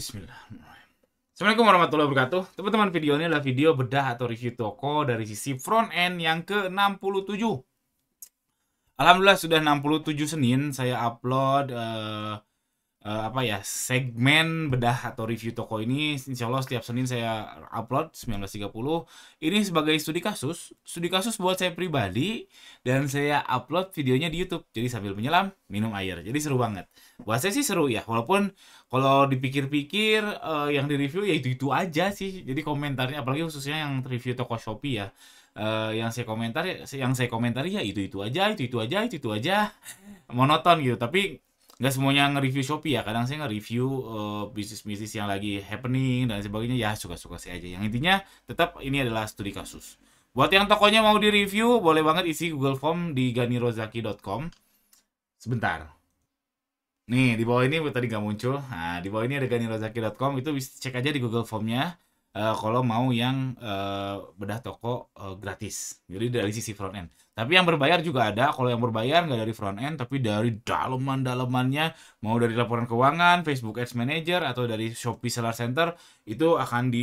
Bismillahirrahmanirrahim. Assalamualaikum warahmatullahi wabarakatuh. Teman-teman, video ini adalah video bedah atau review toko dari sisi front end yang ke-67. Alhamdulillah sudah 67 Senin saya upload segmen bedah atau review toko ini. Insya Allah setiap Senin saya upload 19.30. Ini sebagai studi kasus buat saya pribadi, dan saya upload videonya di YouTube. Jadi sambil menyelam, minum air. Jadi seru banget. Buat saya sih seru ya, walaupun kalau dipikir-pikir yang di review ya itu aja sih. Jadi komentarnya, apalagi khususnya yang review toko Shopee ya, yang saya komentari ya itu aja, monoton gitu. Tapi nggak semuanya nge-review Shopee ya, kadang saya nge-review bisnis-bisnis yang lagi happening dan sebagainya ya, suka-suka saya aja. Yang intinya tetap ini adalah studi kasus. Buat yang tokonya mau di-review, boleh banget isi Google Form di ganirozaki.com. Sebentar. Nih, di bawah ini tadi nggak muncul. Nah, di bawah ini ada ganirozaki.com, itu bisa cek aja di Google Formnya. Kalau mau yang bedah toko gratis, jadi dari sisi front end. Tapi yang berbayar juga ada. Kalau yang berbayar nggak dari front end, tapi dari dalaman-dalamannya, mau dari laporan keuangan, Facebook Ads Manager, atau dari Shopee Seller Center, itu akan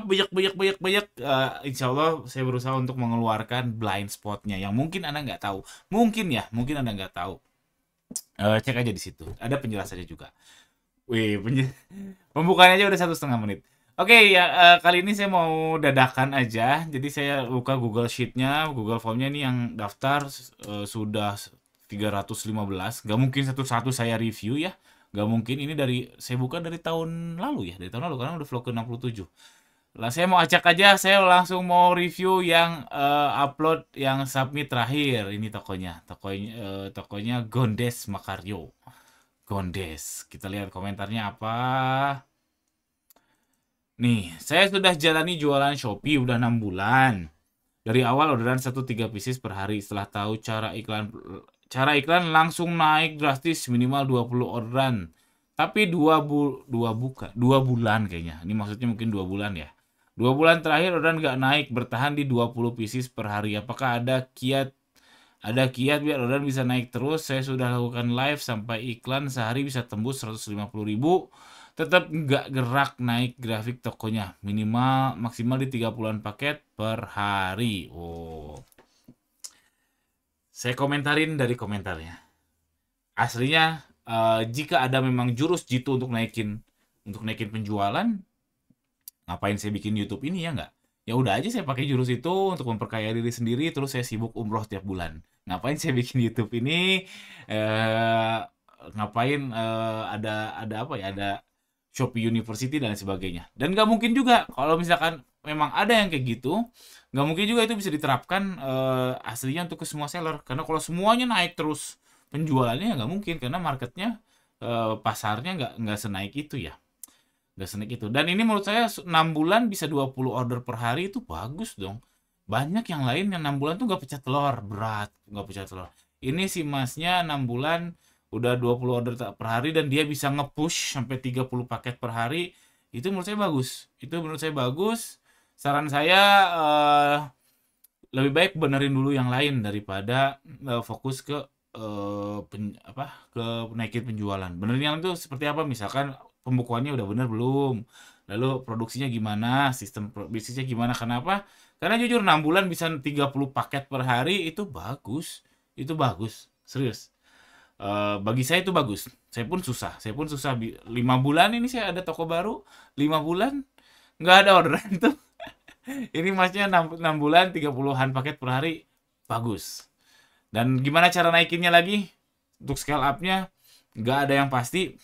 banyak. Insya Allah saya berusaha untuk mengeluarkan blind spotnya yang mungkin Anda nggak tahu. Mungkin Anda nggak tahu. Cek aja di situ. Ada penjelasannya juga. Wih, pembukaannya aja udah 1,5 menit. Oke, ya, kali ini saya mau dadakan aja. Jadi saya buka Google Sheet-nya, Google Form-nya ini yang daftar sudah 315. Gak mungkin satu-satu saya review ya. Gak mungkin, ini saya buka dari tahun lalu ya. Dari tahun lalu, karena udah vlog ke-67. Lah saya mau acak aja, saya langsung mau review yang upload yang submit terakhir. Ini tokonya Gondes Makaryo. Gondes. Kita lihat komentarnya apa. Nih, saya sudah jalani jualan Shopee udah 6 bulan. Dari awal orderan 1-3 pieces per hari. Setelah tahu cara iklan langsung naik drastis, minimal 20 orderan. Tapi 2 bulan kayaknya. Ini maksudnya mungkin 2 bulan ya. 2 bulan terakhir orderan nggak naik, bertahan di 20 pieces per hari. Apakah ada kiat biar orderan bisa naik terus? Saya sudah lakukan live sampai iklan sehari bisa tembus 150.000. Tetap nggak gerak naik grafik tokonya. Maksimal di 30-an paket per hari. Oh. Saya komentarin dari komentarnya. Aslinya jika ada memang jurus jitu untuk naikin penjualan, ngapain saya bikin YouTube ini ya nggak? Ya udah aja saya pakai jurus itu untuk memperkaya diri sendiri, terus saya sibuk umroh tiap bulan. Ngapain saya bikin YouTube ini? Ngapain ada apa ya? Ada Shopee University dan sebagainya. Dan nggak mungkin juga kalau misalkan memang ada yang kayak gitu, nggak mungkin juga itu bisa diterapkan aslinya untuk ke semua seller. Karena kalau semuanya naik terus penjualannya, nggak mungkin, karena marketnya, pasarnya nggak senaik itu ya. Nggak senaik itu. Dan ini menurut saya 6 bulan bisa 20 order per hari, itu bagus dong. Banyak yang lain yang 6 bulan tuh nggak pecah telur, berat nggak pecah telur. Ini si masnya 6 bulan udah 20 order per hari, dan dia bisa nge-push sampai 30 paket per hari. Itu menurut saya bagus. Saran saya lebih baik benerin dulu yang lain daripada fokus ke naikin penjualan. Benerin yang itu seperti apa? Misalkan pembukuannya udah bener belum? Lalu produksinya gimana? Sistem bisnisnya gimana? Kenapa? Karena jujur 6 bulan bisa 30 paket per hari itu bagus. Itu bagus. Serius. Bagi saya itu bagus. Saya pun susah 5 bulan ini saya ada toko baru, 5 bulan nggak ada orderan tuh. Ini masnya 6 bulan 30-an paket per hari, bagus. Dan gimana cara naikinnya lagi? Untuk scale up-nya nggak ada yang pasti.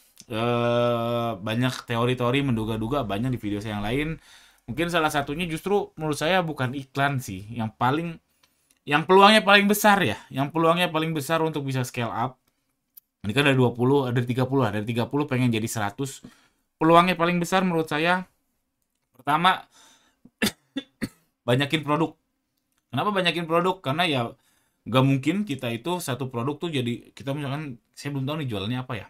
Banyak teori-teori, menduga-duga, banyak di video saya yang lain. Mungkin salah satunya justru menurut saya bukan iklan sih yang peluangnya paling besar ya. Yang peluangnya paling besar untuk bisa scale up. Ini kan ada 20, ada 30 lah. Dari 30 pengen jadi 100. Peluangnya paling besar menurut saya, pertama, banyakin produk. Kenapa banyakin produk? Karena ya nggak mungkin kita itu satu produk tuh jadi, kita misalkan, saya belum tahu nih jualannya apa ya.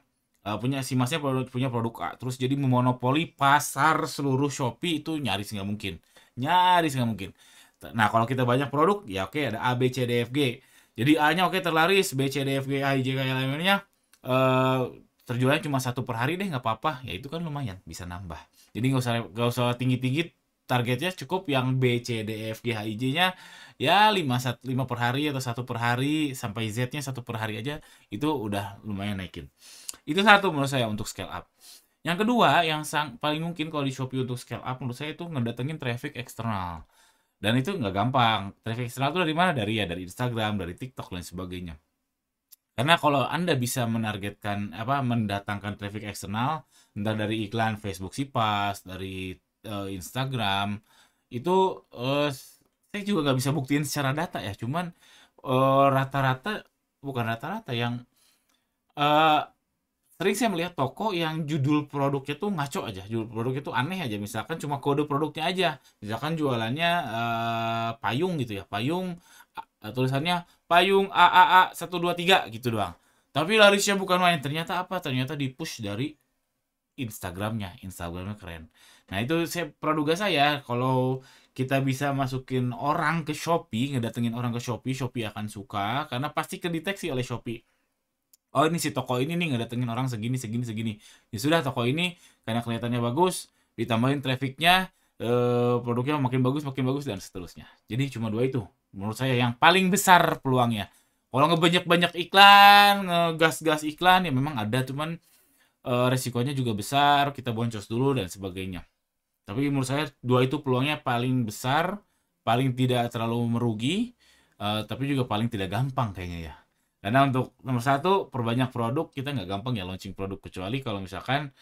Si masnya punya produk A, terus jadi memonopoli pasar seluruh Shopee, itu nyaris nggak mungkin. Nah, kalau kita banyak produk, ya oke, ada A, B, C, D, F, G. Jadi A-nya oke terlaris, B, C, D, F, G, H, I, J, K, L, M, N-nya terjualnya cuma satu per hari deh, nggak apa-apa, ya itu kan lumayan bisa nambah. Jadi nggak usah tinggi-tinggi, targetnya cukup yang B C D E F G H I J-nya ya 5 per hari atau satu per hari sampai Z-nya satu per hari aja, itu udah lumayan naikin. Itu satu menurut saya untuk scale up. Yang kedua, yang paling mungkin kalau di Shopee untuk scale up menurut saya itu ngedatengin traffic eksternal. Dan itu nggak gampang. Traffic eksternal itu dari mana? Dari Instagram, dari TikTok dan sebagainya. Karena kalau Anda bisa mendatangkan traffic eksternal, entah dari iklan Facebook Sipas, dari Instagram, itu saya juga nggak bisa buktiin secara data ya. Cuman rata-rata, bukan rata-rata, yang eh, sering saya melihat toko yang judul produknya tuh ngaco aja, judul produknya tuh aneh aja, misalkan cuma kode produknya aja, misalkan jualannya payung gitu ya, payung tulisannya payung AAA 123 gitu doang, tapi larisnya bukan main, ternyata apa, ternyata di push dari Instagramnya keren. Nah itu saya praduga saya kalau kita bisa masukin orang ke Shopee, ngedatengin orang ke Shopee, Shopee akan suka karena pasti kedeteksi oleh Shopee. Oh ini si toko ini nih ngedatengin orang segini segini segini, ya sudah toko ini karena kelihatannya bagus, ditambahin trafficnya, produknya makin bagus dan seterusnya. Jadi cuma dua itu menurut saya yang paling besar peluangnya. Kalau ngebanyak iklan, ngegas iklan ya memang ada, cuman resikonya juga besar, kita boncos dulu dan sebagainya. Tapi menurut saya dua itu peluangnya paling besar, paling tidak terlalu merugi, tapi juga paling tidak gampang kayaknya ya. Karena untuk nomor satu, perbanyak produk, kita nggak gampang ya launching produk, kecuali kalau misalkan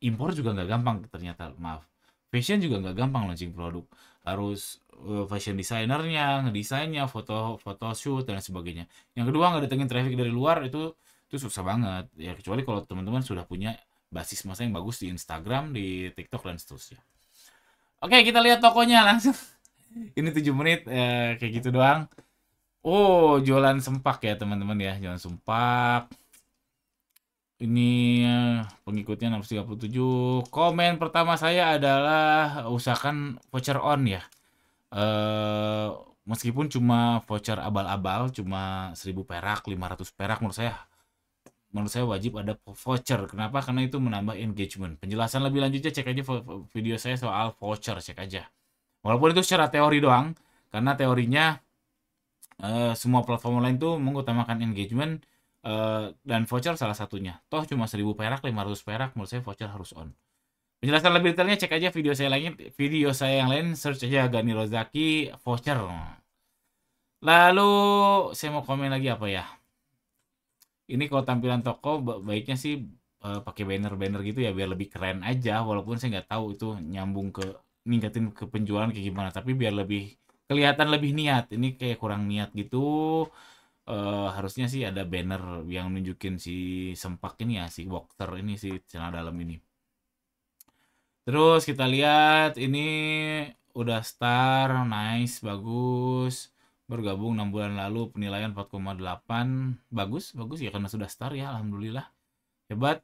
impor juga nggak gampang ternyata, maaf. Fashion juga nggak gampang launching produk, harus fashion desainernya, ngedesainnya, foto shoot dan sebagainya. Yang kedua, nggak datengin traffic dari luar, itu susah banget ya, kecuali kalau teman-teman sudah punya basis masa yang bagus di Instagram, di TikTok dan seterusnya. Oke, kita lihat tokonya langsung. Ini 7 menit kayak gitu doang. Oh, jualan sempak ya teman-teman ya, jualan sempak. Ini pengikutnya 637. Komen pertama saya adalah usahakan voucher on ya. Eh meskipun cuma voucher abal-abal, cuma 1000 perak, 500 perak, menurut saya wajib ada voucher. Kenapa? Karena itu menambah engagement. Penjelasan lebih lanjutnya cek aja video saya soal voucher, cek aja. Walaupun itu secara teori doang, karena teorinya semua platform lain tuh mengutamakan engagement, dan voucher salah satunya. Toh cuma 1000 perak, 500 perak, menurut saya voucher harus on. Penjelasan lebih detailnya cek aja video saya yang lain, search aja Gani Rozaki voucher. Lalu saya mau komen lagi apa ya? Ini kalau tampilan toko baiknya sih pakai banner-banner gitu ya, biar lebih keren aja, walaupun saya nggak tahu itu nyambung ke ningkatin ke penjualan kayak gimana, tapi biar lebih kelihatan lebih niat. Ini kayak kurang niat gitu. Harusnya sih ada banner yang nunjukin si sempak ini ya, si boxer ini, si celana dalam ini. Terus kita lihat ini udah star, nice, bagus. Bergabung 6 bulan lalu, penilaian 4,8. Bagus ya karena sudah star ya, alhamdulillah. Hebat.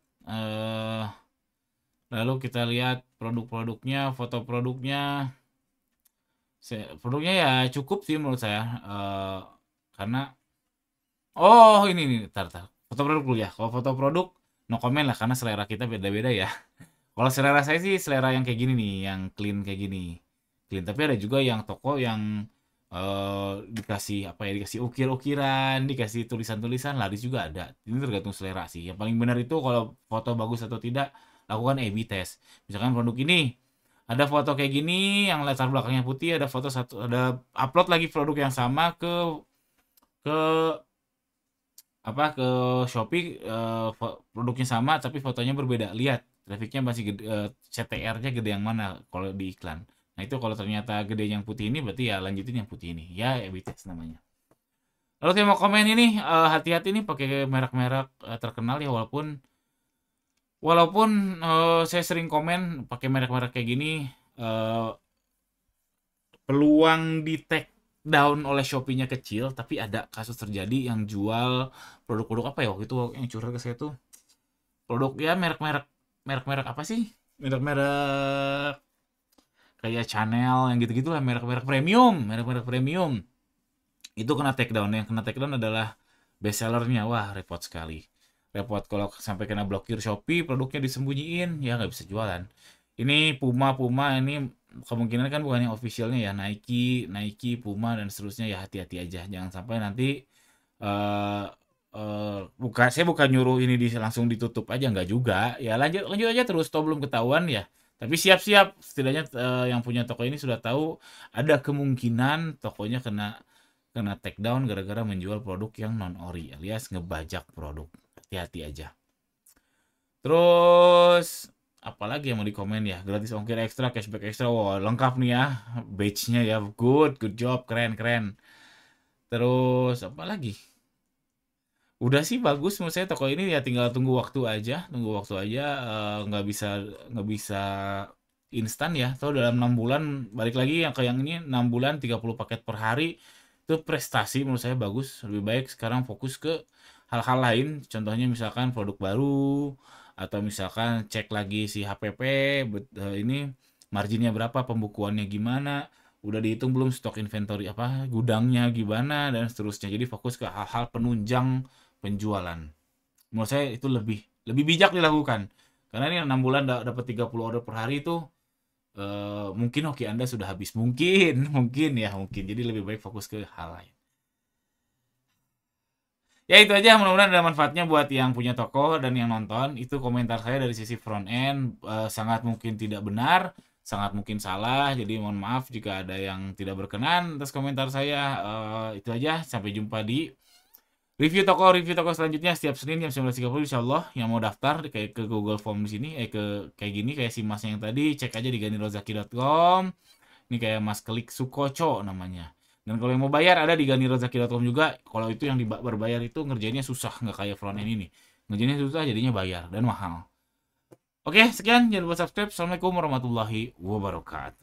Lalu kita lihat produk-produknya, foto produknya. Produknya ya cukup sih menurut saya. Karena oh ini nih, tar. Foto produk dulu ya. Kalau foto produk no comment lah karena selera kita beda-beda ya. Kalau selera saya sih selera yang kayak gini nih, yang clean kayak gini. Clean, tapi ada juga yang toko yang dikasih apa ya, dikasih ukir-ukiran, dikasih tulisan-tulisan, laris juga ada. Ini tergantung selera sih. Yang paling benar itu kalau foto bagus atau tidak, lakukan A/B test. Misalkan produk ini ada foto kayak gini yang latar belakangnya putih, ada foto satu, ada upload lagi produk yang sama ke ke Shopee, produknya sama tapi fotonya berbeda. Lihat grafiknya masih gede, CTR-nya gede yang mana kalau di iklan. Nah itu kalau ternyata gede yang putih ini, berarti ya lanjutin yang putih ini. Ya A/B test namanya. Lalu saya mau komen ini, hati-hati nih pakai merek-merek terkenal ya, walaupun saya sering komen pakai merek-merek kayak gini, peluang di take down oleh Shopee-nya kecil, tapi ada kasus terjadi yang jual produk-produk apa ya waktu itu yang curhat ke saya tuh, produk ya merek-merek apa sih, merek-merek kayak Chanel yang gitu-gitu lah, merek-merek premium itu kena take down. Yang kena take down adalah best sellernya. Wah repot sekali. repot kalau sampai kena blokir Shopee, produknya disembunyiin, ya nggak bisa jualan. Ini Puma ini kemungkinan kan bukan yang officialnya ya, Nike, Puma dan seterusnya, ya hati-hati aja, jangan sampai nanti eh saya bukan nyuruh ini langsung ditutup aja, nggak juga, ya lanjut lanjut aja terus, toh belum ketahuan ya. Tapi siap-siap, setidaknya yang punya toko ini sudah tahu ada kemungkinan tokonya kena kena take down gara-gara menjual produk yang non ori alias ngebajak produk. Hati-hati aja. Terus apalagi yang mau dikomen ya, gratis ongkir ekstra, cashback ekstra, wah lengkap nih ya, badge-nya ya, good job, keren keren. Terus apa lagi? Udah sih bagus menurut saya, toko ini ya tinggal tunggu waktu aja, nggak bisa instan ya. Tahu dalam 6 bulan, balik lagi yang ke yang ini, 6 bulan 30 paket per hari, itu prestasi menurut saya bagus. Lebih baik sekarang fokus ke hal-hal lain, contohnya misalkan produk baru, atau misalkan cek lagi si HPP, ini marginnya berapa, pembukuannya gimana, udah dihitung belum stok inventory apa, gudangnya gimana, dan seterusnya. Jadi fokus ke hal-hal penunjang penjualan. Menurut saya itu lebih lebih bijak dilakukan. Karena ini 6 bulan dapat 30 order per hari itu, mungkin hoki Anda sudah habis. Mungkin, mungkin ya, mungkin. Jadi lebih baik fokus ke hal lain. Ya itu aja, mudah-mudahan ada manfaatnya buat yang punya toko dan yang nonton. Itu komentar saya dari sisi front end, sangat mungkin tidak benar, sangat mungkin salah. Jadi mohon maaf jika ada yang tidak berkenan atas komentar saya. Itu aja, sampai jumpa di review toko selanjutnya setiap Senin jam 19.30 insyaallah. Yang mau daftar kayak ke Google Form di sini, ke kayak gini, kayak si Masnya yang tadi, cek aja di ganirozaki.com. Ini kayak Mas Klik Sukoco namanya. Dan kalau yang mau bayar ada di ganirozaki.com juga. Kalau itu yang berbayar itu ngerjainnya susah, nggak kayak front end ini. Ngerjainnya susah, jadinya bayar dan mahal. Oke, sekian, jangan lupa subscribe. Assalamualaikum warahmatullahi wabarakatuh.